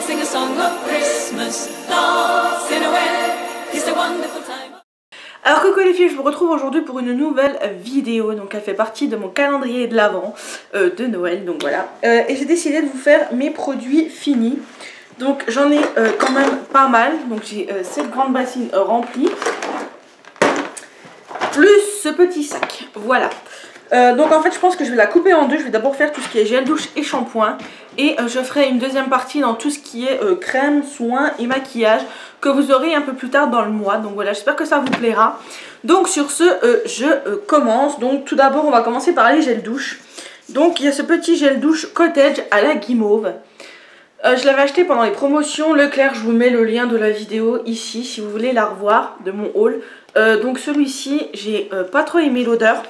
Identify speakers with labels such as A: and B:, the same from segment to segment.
A: sing a song of Christmas. Love, c'est Noël, it's a wonderful time.
B: Alors coucou les filles, je vous retrouve aujourd'hui pour une nouvelle vidéo. Donc elle fait partie de mon calendrier de l'Avent de Noël, donc voilà. Et j'ai décidé de vous faire mes produits finis. Donc j'en ai quand même pas mal. Donc j'ai cette grande bassine remplie, plus ce petit sac, voilà. Donc en fait je pense que je vais la couper en deux. Je vais d'abord faire tout ce qui est gel douche et shampoing. Et je ferai une deuxième partie dans tout ce qui est crème, soins et maquillage, que vous aurez un peu plus tard dans le mois. Donc voilà, j'espère que ça vous plaira. Donc sur ce, je commence. Donc tout d'abord on va commencer par les gels douche. Donc il y a ce petit gel douche Cottage à la guimauve. Je l'avais acheté pendant les promotions Leclerc. Je vous mets le lien de la vidéo ici si vous voulez la revoir de mon haul. Donc celui-ci, j'ai pas trop aimé l'odeur.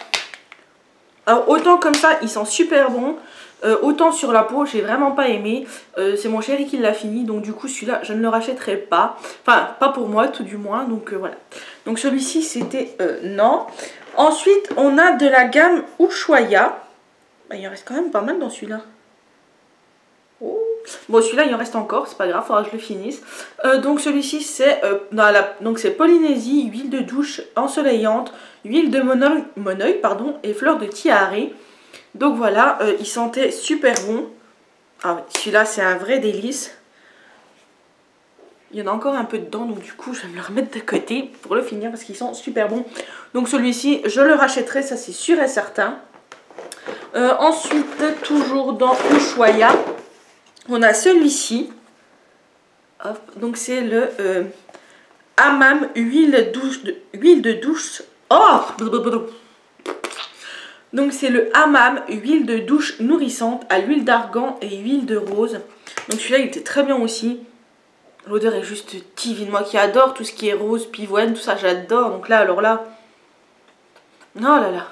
B: Alors autant comme ça il sent super bon, autant sur la peau j'ai vraiment pas aimé. C'est mon chéri qui l'a fini, donc du coup celui-là je ne le rachèterai pas. Enfin pas pour moi tout du moins, donc voilà. Donc celui-ci c'était non. Ensuite on a de la gamme Ushuaïa. Bah, il en reste quand même pas mal dans celui-là. Oh. Bon celui-là il en reste encore, c'est pas grave, faudra que je le finisse. Donc celui-ci c'est c'est Polynésie, huile de douche ensoleillante, huile de moneuil pardon, et fleurs de tiare. Donc voilà, il sentait super bon. Ah, celui-là c'est un vrai délice. Il y en a encore un peu dedans, donc du coup je vais me le remettre de côté pour le finir parce qu'il sent super bon. Donc celui-ci je le rachèterai, ça c'est sûr et certain. Ensuite toujours dans Ushuaïa, on a celui-ci. Donc c'est le Hammam huile de douche. Oh, donc c'est le Hammam huile de douche nourrissante à l'huile d'argan et huile de rose. Donc celui-là il était très bien aussi. L'odeur est juste divine. Moi qui adore tout ce qui est rose, pivoine, tout ça j'adore. Donc là alors là, oh là là,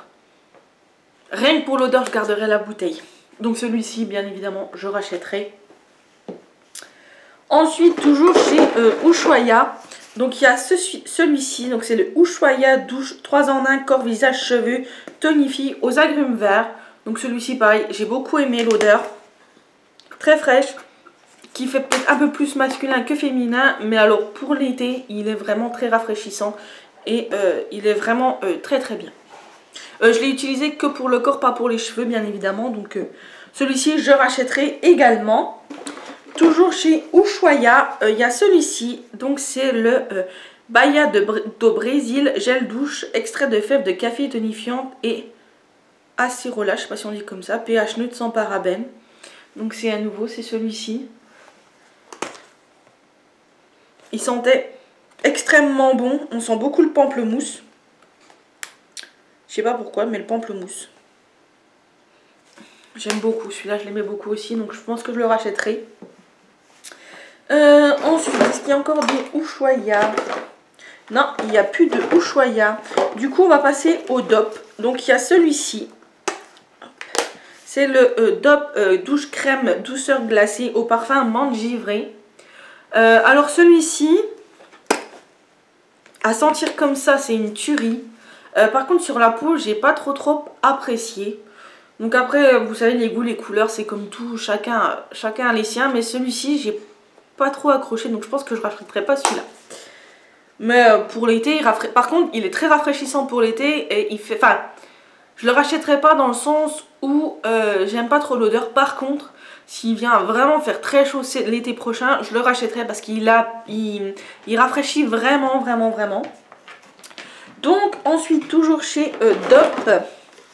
B: rien que pour l'odeur je garderai la bouteille. Donc celui-ci bien évidemment je rachèterai. Ensuite toujours chez Ushuaïa, donc il y a celui-ci, donc c'est le Ushuaïa douche 3 en 1 corps, visage, cheveux, tonifie aux agrumes verts. Donc celui-ci pareil, j'ai beaucoup aimé l'odeur, très fraîche, qui fait peut-être un peu plus masculin que féminin, mais alors pour l'été il est vraiment très rafraîchissant et il est vraiment très très bien. Je l'ai utilisé que pour le corps, pas pour les cheveux bien évidemment, donc celui-ci je rachèterai également. Toujours chez Ushuaïa, il y a celui-ci, donc c'est le Baia do Brésil, gel douche, extrait de fèves de café tonifiante et acérola, je ne sais pas si on dit comme ça, pH neutre sans parabènes. Donc c'est à nouveau, c'est celui-ci. Il sentait extrêmement bon, on sent beaucoup le pamplemousse. Je sais pas pourquoi, mais le pamplemousse. J'aime beaucoup, celui-là je l'aimais beaucoup aussi, donc je pense que je le rachèterai. Ensuite, est-ce qu'il y a encore des Ushuaïa? Non, il n'y a plus de Ushuaïa. Du coup, on va passer au DOP. Donc, il y a celui-ci. C'est le DOP douche crème douceur glacée au parfum menthe givrée. Alors, celui-ci, à sentir comme ça, c'est une tuerie. Par contre, sur la peau, j'ai pas trop apprécié. Donc après, vous savez, les goûts, les couleurs, c'est comme tout. Chacun a les siens. Mais celui-ci, j'ai pas trop accroché, donc je pense que je rachèterai pas celui-là. Mais pour l'été, par contre il est très rafraîchissant pour l'été et il fait, enfin je le rachèterai pas dans le sens où j'aime pas trop l'odeur. Par contre s'il vient vraiment faire très chaud l'été prochain, je le rachèterai parce qu'il rafraîchit vraiment. Donc ensuite toujours chez DOP,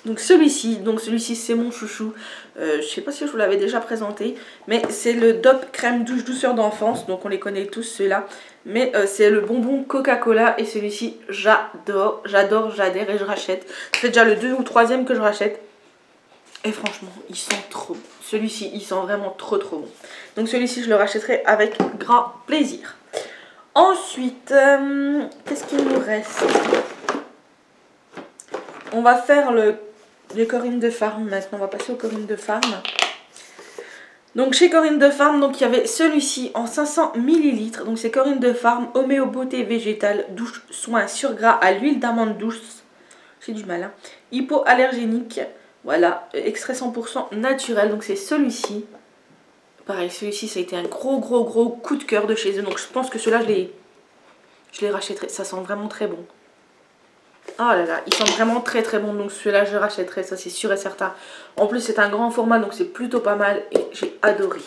B: donc celui-ci c'est mon chouchou. Je sais pas si je vous l'avais déjà présenté, mais c'est le DOP crème douche douceur d'enfance. Donc on les connaît tous ceux-là, mais c'est le bonbon Coca-Cola et celui-ci j'adore et je rachète. C'est déjà le 2 ou 3e que je rachète et franchement il sent trop bon. Celui-ci il sent vraiment trop bon. Donc celui-ci je le rachèterai avec grand plaisir. Ensuite qu'est-ce qu'il nous reste? On va faire les Corinne de Farm maintenant, on va passer aux Corinne de Farm. Donc chez Corinne de Farm, donc il y avait celui-ci en 500 ml. Donc c'est Corinne de Farm, homéo beauté végétale, douche soin sur gras à l'huile d'amande douce. J'ai du mal hein. Hypoallergénique, voilà, extrait 100% naturel. Donc c'est celui-ci. pareil, celui-ci ça a été un gros coup de cœur de chez eux. Donc je pense que celui-là je les rachèterai. Ça sent vraiment très bon. Oh là là, ils sentent vraiment très bon. Donc celui-là je rachèterai, ça c'est sûr et certain. En plus c'est un grand format donc c'est plutôt pas mal. Et j'ai adoré.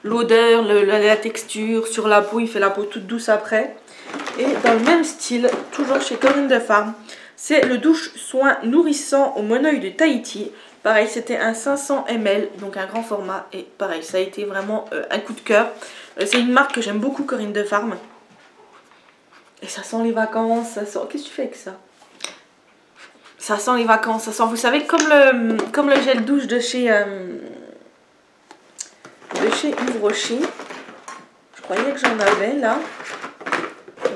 B: L'odeur, la texture, sur la peau, il fait la peau toute douce après. Et dans le même style, toujours chez Corinne de Farm, c'est le douche soin nourrissant au monoeil de Tahiti. Pareil, c'était un 500 ml, donc un grand format. Et pareil, ça a été vraiment un coup de cœur. C'est une marque que j'aime beaucoup, Corinne de Farm. Et ça sent les vacances, ça sent... Qu'est-ce que tu fais avec ça? Ça sent les vacances, ça sent, vous savez, comme le gel douche de chez Yves Rocher. Je croyais que j'en avais là.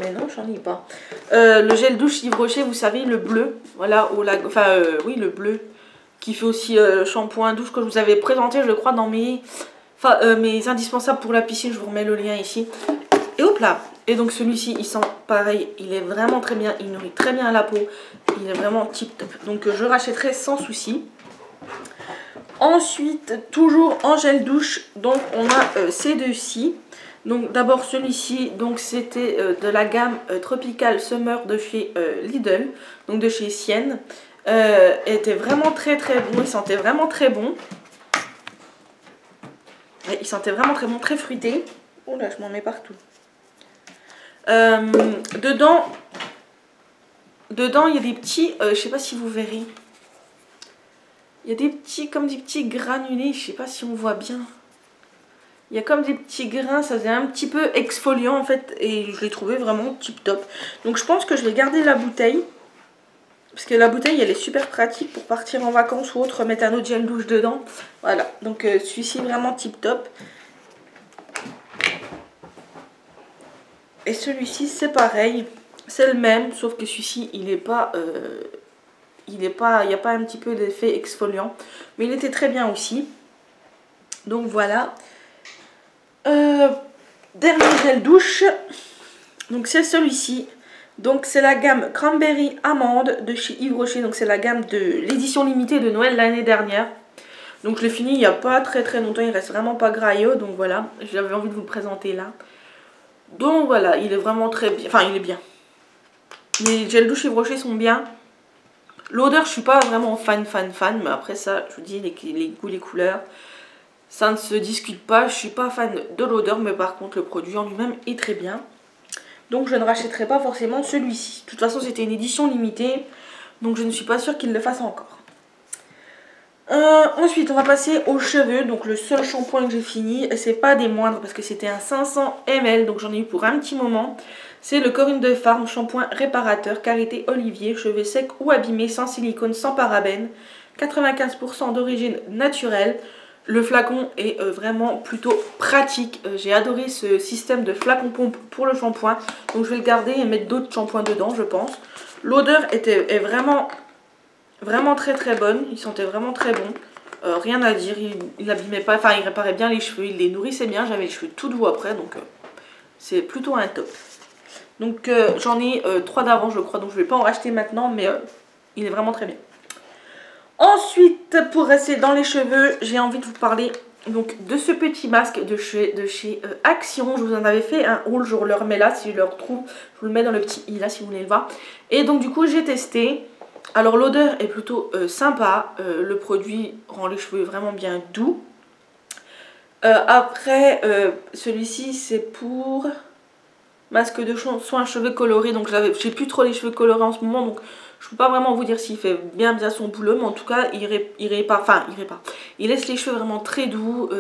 B: Mais non, j'en ai pas. Le gel douche Yves Rocher, vous savez, le bleu. Voilà, oui, le bleu. Qui fait aussi shampoing douche que je vous avais présenté, je crois, dans mes indispensables pour la piscine. Je vous remets le lien ici. Et hop là. Et donc celui-ci, il sent pareil. Il est vraiment très bien. Il nourrit très bien la peau. Il est vraiment tip top. Donc je rachèterai sans souci. Ensuite, toujours en gel douche, donc on a ces deux-ci. Donc d'abord celui-ci, donc c'était de la gamme Tropical Summer de chez Lidl, donc de chez Sienne. Était vraiment très bon, il sentait vraiment très bon. Ouais, il sentait vraiment très bon, très fruité. Oh là, je m'en mets partout. Dedans, il y a des petits, je sais pas si vous verrez. Il y a des petits, comme des petits granulés, je sais pas si on voit bien. Il y a comme des petits grains, ça faisait un petit peu exfoliant en fait. Et je l'ai trouvé vraiment tip top. Donc je pense que je vais garder la bouteille. Parce que la bouteille elle est super pratique pour partir en vacances ou autre, mettre un autre gel douche dedans. Voilà, donc celui-ci vraiment tip top. Et celui-ci c'est pareil. C'est le même, sauf que celui-ci il n'est pas... il n'y a pas un petit peu d'effet exfoliant. Mais il était très bien aussi. Donc voilà. Dernier gel douche. Donc c'est celui-ci. Donc c'est la gamme Cranberry Amande de chez Yves Rocher. Donc c'est la gamme de l'édition limitée de Noël l'année dernière. Donc je l'ai fini il n'y a pas très longtemps. Il reste vraiment pas grailleux. Donc voilà. J'avais envie de vous le présenter là. Donc voilà. Il est vraiment très bien. Enfin il est bien. Les gels douche Yves Rocher sont bien. L'odeur, je suis pas vraiment fan, mais après ça, je vous dis, les goûts, les couleurs, ça ne se discute pas. Je suis pas fan de l'odeur, mais par contre, le produit en lui-même est très bien. Donc, je ne rachèterai pas forcément celui-ci. De toute façon, c'était une édition limitée, donc je ne suis pas sûre qu'il le fasse encore. Ensuite, on va passer aux cheveux. Donc, le seul shampoing que j'ai fini, et c'est pas des moindres, parce que c'était un 500 ml, donc j'en ai eu pour un petit moment. C'est le Corinne de Farm shampoing réparateur, karité olivier, cheveux secs ou abîmés, sans silicone, sans parabènes, 95% d'origine naturelle. Le flacon est vraiment plutôt pratique. J'ai adoré ce système de flacon pompe pour le shampoing. Donc je vais le garder et mettre d'autres shampoings dedans, je pense. L'odeur est vraiment très bonne. Il sentait vraiment très bon. Rien à dire, il n'abîmait pas, enfin il réparait bien les cheveux, il les nourrissait bien. J'avais les cheveux tout doux après, donc c'est plutôt un top. Donc j'en ai 3 d'avant je crois, donc je ne vais pas en racheter maintenant, mais il est vraiment très bien. Ensuite, pour rester dans les cheveux, j'ai envie de vous parler donc, de ce petit masque de chez Action. Je vous en avais fait un haul, je le remets là, si je le retrouve, je vous le mets dans le petit i là si vous voulez le voir. Et donc du coup j'ai testé. Alors l'odeur est plutôt sympa, le produit rend les cheveux vraiment bien doux. Après, celui-ci c'est pour... masque de soin cheveux colorés, donc j'ai plus trop les cheveux colorés en ce moment, donc je peux pas vraiment vous dire s'il fait bien son boulot, mais en tout cas il répare. Il laisse les cheveux vraiment très doux,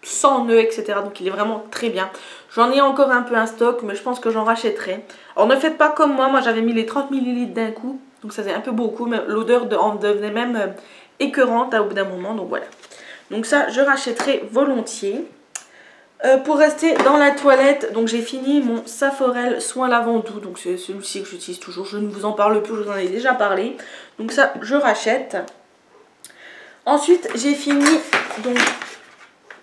B: sans nœuds, etc. Donc il est vraiment très bien. J'en ai encore un peu un stock, mais je pense que j'en rachèterai. Alors ne faites pas comme moi j'avais mis les 30 ml d'un coup, donc ça faisait un peu beaucoup, mais l'odeur en devenait même écœurante au bout d'un moment, donc voilà. Donc ça je rachèterai volontiers. Pour rester dans la toilette, donc j'ai fini mon Saforel soin lavandou, donc c'est celui-ci que j'utilise toujours, je ne vous en parle plus, je vous en ai déjà parlé, donc ça je rachète. Ensuite j'ai fini donc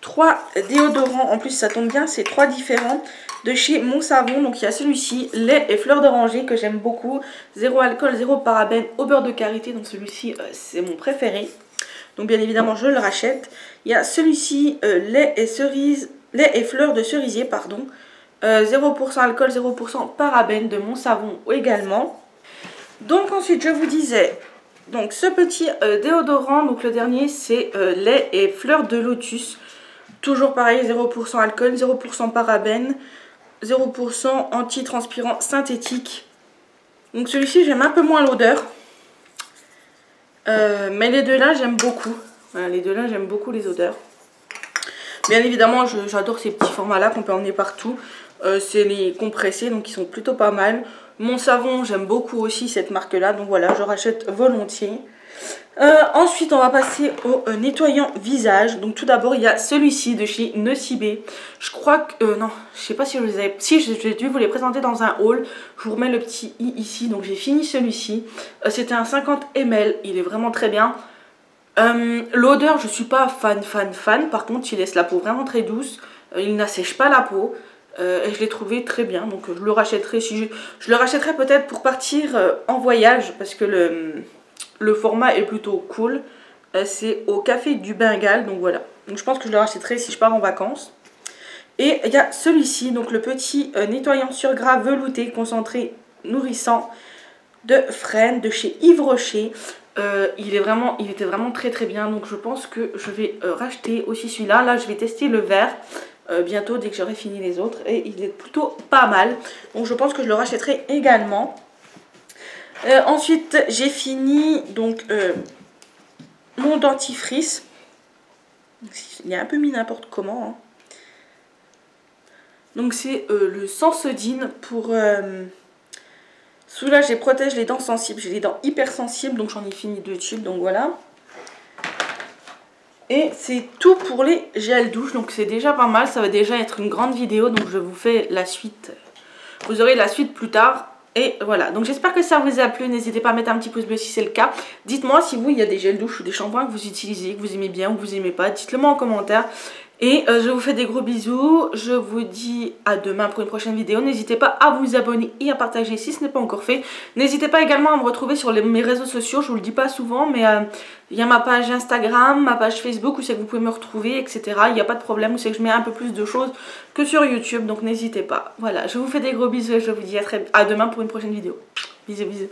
B: 3 déodorants, en plus ça tombe bien, c'est 3 différents de chez Mon Savon, donc il y a celui-ci, lait et fleurs d'oranger que j'aime beaucoup, 0 alcool, 0 parabènes, au beurre de karité, donc celui-ci c'est mon préféré. Donc bien évidemment je le rachète. Il y a celui-ci, lait et fleurs de cerisier, pardon. 0% alcool, 0% parabènes de Mon Savon également. Donc ensuite je vous disais, donc ce petit déodorant, donc le dernier c'est lait et fleurs de lotus. Toujours pareil, 0% alcool, 0% parabènes, 0% anti-transpirant synthétique. Donc celui-ci j'aime un peu moins l'odeur. Mais les deux là j'aime beaucoup. Voilà, les deux là j'aime beaucoup les odeurs. Bien évidemment j'adore ces petits formats là qu'on peut emmener partout. C'est les compressés donc ils sont plutôt pas mal. Mon Savon j'aime beaucoup aussi cette marque là. Donc voilà, je rachète volontiers. Ensuite on va passer au nettoyant visage. Donc tout d'abord il y a celui-ci de chez Nocibé. Je crois que non, je sais pas si je les ai, si j'ai dû vous les présenter dans un haul. Je vous remets le petit i ici. Donc j'ai fini celui-ci. C'était un 50 ml, il est vraiment très bien. L'odeur je suis pas fan. Par contre il laisse la peau vraiment très douce. Il n'assèche pas la peau. Et je l'ai trouvé très bien. Donc je le rachèterai si je le rachèterai peut-être pour partir en voyage. Parce que le format est plutôt cool. C'est au Café du Bengale. Donc voilà. Donc je pense que je le rachèterai si je pars en vacances. Et il y a celui-ci. Donc le petit nettoyant sur gras velouté concentré nourrissant de Fresne de chez Yves Rocher. Il était vraiment très bien. Donc je pense que je vais racheter aussi celui-là. Là je vais tester le vert bientôt dès que j'aurai fini les autres. Et il est plutôt pas mal. Donc je pense que je le rachèterai également. Ensuite j'ai fini donc mon dentifrice. Il est un peu mis n'importe comment. Hein. Donc c'est le Sensodyne pour soulage et protège les dents sensibles. J'ai les dents hyper sensibles donc j'en ai fini 2 tubes. Donc voilà. Et c'est tout pour les gels douche. Donc c'est déjà pas mal. Ça va déjà être une grande vidéo. Donc je vous fais la suite. Vous aurez la suite plus tard. Et voilà, donc j'espère que ça vous a plu. N'hésitez pas à mettre un petit pouce bleu si c'est le cas. Dites-moi si vous, il y a des gels douche ou des shampoings que vous utilisez, que vous aimez bien ou que vous aimez pas. Dites-le moi en commentaire. Et je vous fais des gros bisous. Je vous dis à demain pour une prochaine vidéo. N'hésitez pas à vous abonner et à partager si ce n'est pas encore fait. N'hésitez pas également à me retrouver sur mes réseaux sociaux. Je vous le dis pas souvent, mais il y a ma page Instagram, ma page Facebook où c'est que vous pouvez me retrouver, etc. Il n'y a pas de problème, où c'est que je mets un peu plus de choses que sur YouTube. Donc n'hésitez pas. Voilà, je vous fais des gros bisous et je vous dis à demain pour une prochaine vidéo. Bisous.